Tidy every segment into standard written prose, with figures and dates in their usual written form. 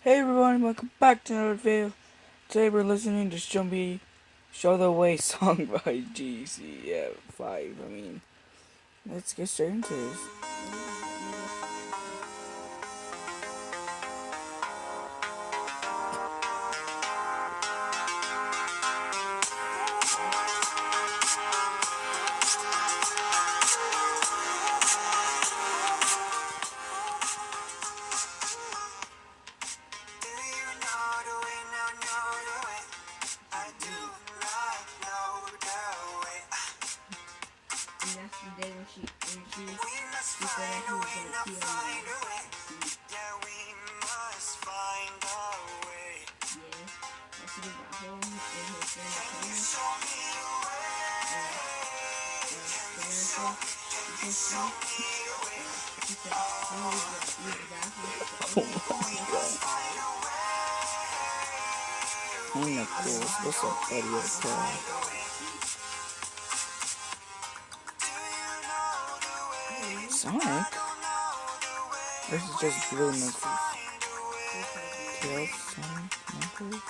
Hey everyone, welcome back to another video. Today we're listening to Show the Way song by GCF5. Let's get straight into this. And that's the day when she said that he was gonna kill me. Yeah, and she just got home and her friend came. She said, "I'm gonna use the bathroom." I'm not cool. What's up, buddy? Sonic? This is just blue Knuckles. Tails, Sonic, Knuckles.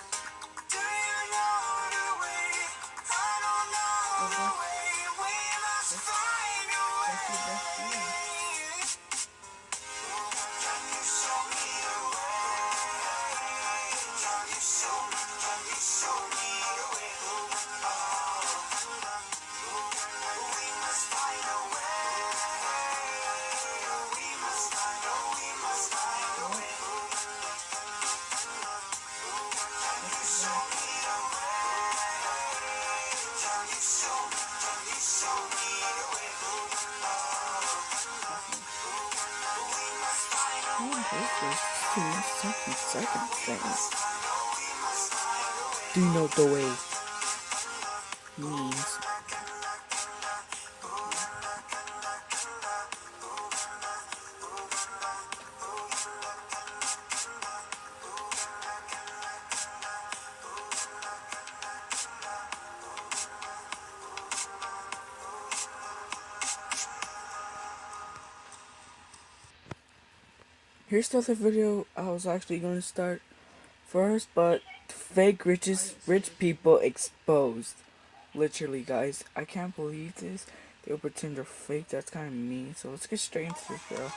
Second thing. Do you know the way means? Here's the other video I was actually going to start first, but fake rich people exposed. Literally, guys, I can't believe this. They'll pretend they're fake. That's kind of mean. So let's get straight into this, bro.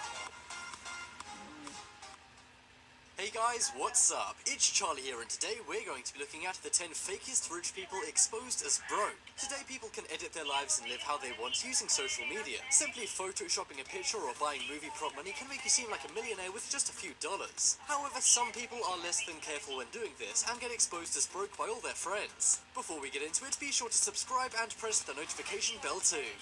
Hey guys, what's up? It's Charlie here, and today we're going to be looking at the 10 fakest rich people exposed as broke. Today people can edit their lives and live how they want using social media. Simply photoshopping a picture or buying movie prop money can make you seem like a millionaire with just a few dollars. However, some people are less than careful when doing this and get exposed as broke by all their friends. Before we get into it, be sure to subscribe and press the notification bell too.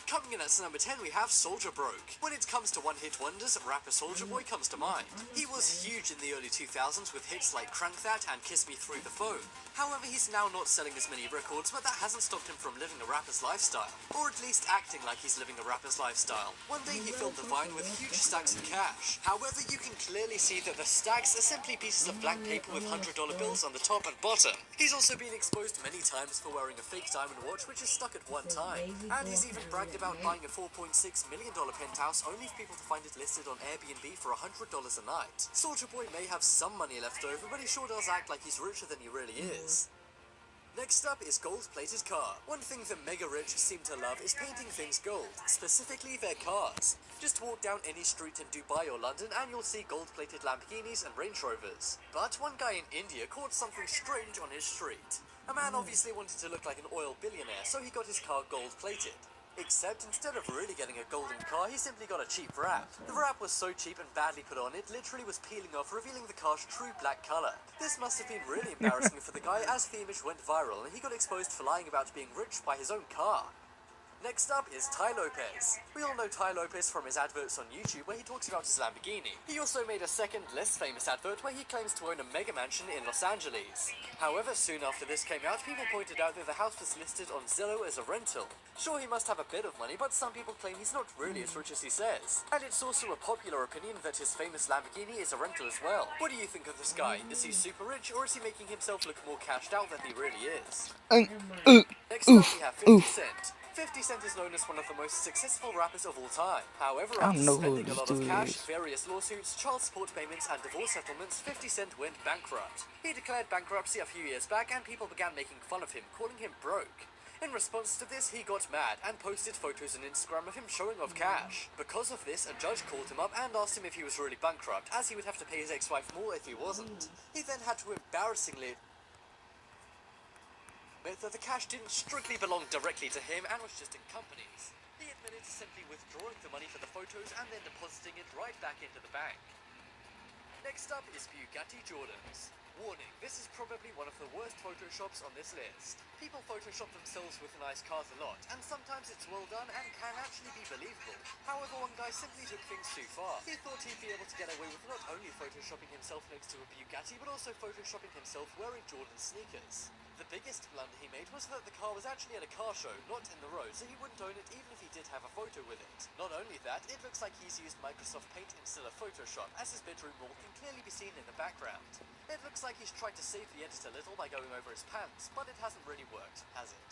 Coming in at number 10, we have Soulja Broke. When it comes to one-hit wonders, rapper Soulja Boy comes to mind. He was huge in the early 2000s with hits like Crank That and Kiss Me Through the Phone. However, he's now not selling as many records, but that hasn't stopped him from living a rapper's lifestyle. Or at least acting like he's living a rapper's lifestyle. One day he filmed the Vine with huge stacks of cash. However, you can clearly see that the stacks are simply pieces of blank paper with $100 bills on the top and bottom. He's also been exposed many times for wearing a fake diamond watch which is stuck at one time. And he's even bragged about buying a $4.6 million penthouse only for people to find it listed on Airbnb for $100 a night. Soulja Boy may have some money left over, but he sure does act like he's richer than he really is. Next up is gold-plated car. One thing the mega-rich seem to love is painting things gold, specifically their cars. Just walk down any street in Dubai or London and you'll see gold-plated Lamborghinis and Range Rovers. But one guy in India caught something strange on his street. A man obviously wanted to look like an oil billionaire, so he got his car gold-plated. Except instead of really getting a golden car, he simply got a cheap wrap. The wrap was so cheap and badly put on, it literally was peeling off, revealing the car's true black colour. This must have been really embarrassing for the guy, as the image went viral and he got exposed for lying about being rich by his own car. Next up is Ty Lopez. We all know Ty Lopez from his adverts on YouTube where he talks about his Lamborghini. He also made a second, less famous advert where he claims to own a mega mansion in Los Angeles. However, soon after this came out, people pointed out that the house was listed on Zillow as a rental. Sure, he must have a bit of money, but some people claim he's not really as rich as he says. And it's also a popular opinion that his famous Lamborghini is a rental as well. What do you think of this guy? Is he super rich, or is he making himself look more cashed out than he really is? Next up we have 50 Cent. 50 Cent is known as one of the most successful rappers of all time. However, I after don't know who spending a this lot of dude cash, is. various lawsuits, child support payments, and divorce settlements, 50 Cent went bankrupt. He declared bankruptcy a few years back, and people began making fun of him, calling him broke. In response to this, he got mad and posted photos on Instagram of him showing off cash. Because of this, a judge called him up and asked him if he was really bankrupt, as he would have to pay his ex-wife more if he wasn't. He then had to embarrassingly admit that the cash didn't strictly belong directly to him and was just in companies. He admitted to simply withdrawing the money for the photos and then depositing it right back into the bank. Next up is Bugatti Jordans. Warning, this is probably one of the worst photoshops on this list. People photoshop themselves with nice cars a lot, and sometimes it's well done and can actually be believable. However, one guy simply took things too far. He thought he'd be able to get away with not only photoshopping himself next to a Bugatti, but also photoshopping himself wearing Jordan sneakers. The biggest blunder he made was that the car was actually at a car show, not in the road, so he wouldn't own it even if he did have a photo with it. Not only that, it looks like he's used Microsoft Paint instead of Photoshop, as his bedroom wall can clearly be seen in the background. It looks like he's tried to save the edit a little by going over his pants, but it hasn't really worked, has it?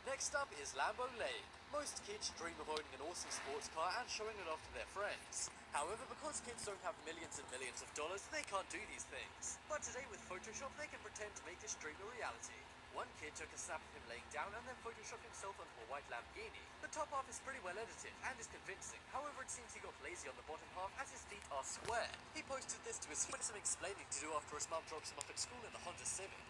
Next up is Lambo Lane. Most kids dream of owning an awesome sports car and showing it off to their friends. However, because kids don't have millions and millions of dollars, they can't do these things. But today with Photoshop, they can pretend to make this dream a reality. One kid took a snap of him laying down and then photoshopped himself onto a white Lamborghini. The top half is pretty well edited and is convincing, however it seems he got lazy on the bottom half as his feet are square. He posted this to his friend with some explaining to do after his mum drops him off at school in the Honda Civic.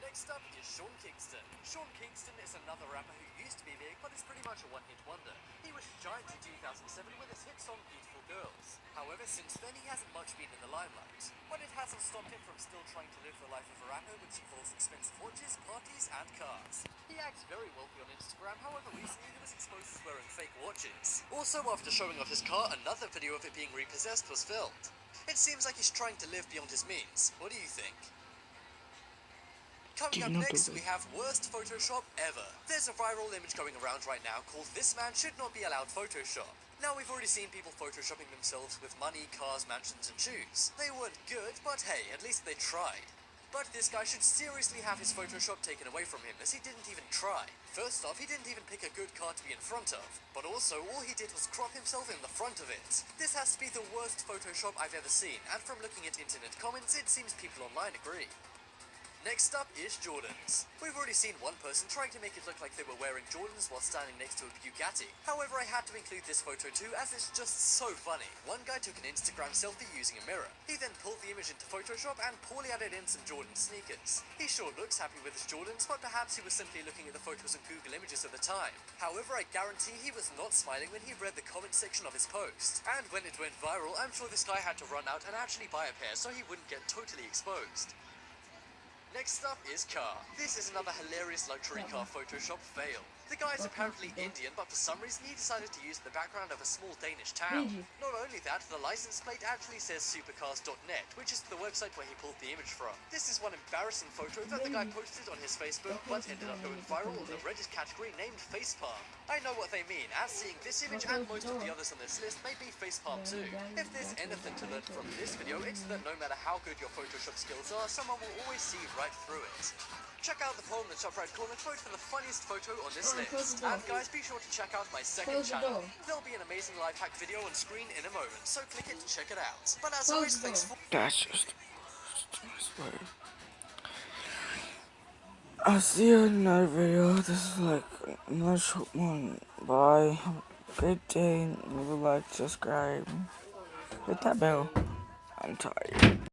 Next up is Sean Kingston. Sean Kingston is another rapper who used to be big, but is pretty much a one-hit wonder. He was giant in 2007 with his hit song Beautiful Girls. However, since then he hasn't much been in the limelight. But it hasn't stopped him from still trying to live the life of a rapper, which involves expensive watches, parties, and cars. He acts very wealthy on Instagram, however recently he was exposed as wearing fake watches. Also, after showing off his car, another video of it being repossessed was filmed. It seems like he's trying to live beyond his means. What do you think? Coming up next, we have worst Photoshop ever. There's a viral image going around right now called "This man should not be allowed Photoshop." Now, we've already seen people photoshopping themselves with money, cars, mansions, and shoes. They weren't good, but hey, at least they tried. But this guy should seriously have his Photoshop taken away from him, as he didn't even try. First off, he didn't even pick a good car to be in front of. But also, all he did was crop himself in the front of it. This has to be the worst Photoshop I've ever seen, and from looking at internet comments, it seems people online agree. Next up is Jordans. We've already seen one person trying to make it look like they were wearing Jordans while standing next to a Bugatti. However, I had to include this photo too, as it's just so funny. One guy took an Instagram selfie using a mirror. He then pulled the image into Photoshop and poorly added in some Jordan sneakers. He sure looks happy with his Jordans, but perhaps he was simply looking at the photos on Google Images at the time. However, I guarantee he was not smiling when he read the comment section of his post. And when it went viral, I'm sure this guy had to run out and actually buy a pair so he wouldn't get totally exposed. Next up is car. This is another hilarious luxury car Photoshop fail. The guy is apparently Indian, but for some reason he decided to use the background of a small Danish town. Not only that, the license plate actually says supercars.net, which is the website where he pulled the image from. This is one embarrassing photo that the guy posted on his Facebook, but ended up going viral in the Reddit category named facepalm. I know what they mean, as seeing this image and most of the others on this list made me facepalm too. If there's anything to learn from this video, it's that no matter how good your Photoshop skills are, someone will always see right through it. Check out the poll in the top right corner to vote for the funniest photo on this list. And guys, be sure to check out my second channel. There'll be an amazing life hack video on screen in a moment, so click it to check it out. But as always, thanks for... That's just I swear. I'll see you in another video. This is like another short one. Bye. Have a great day. Leave a like, subscribe. Hit that bell. I'm tired.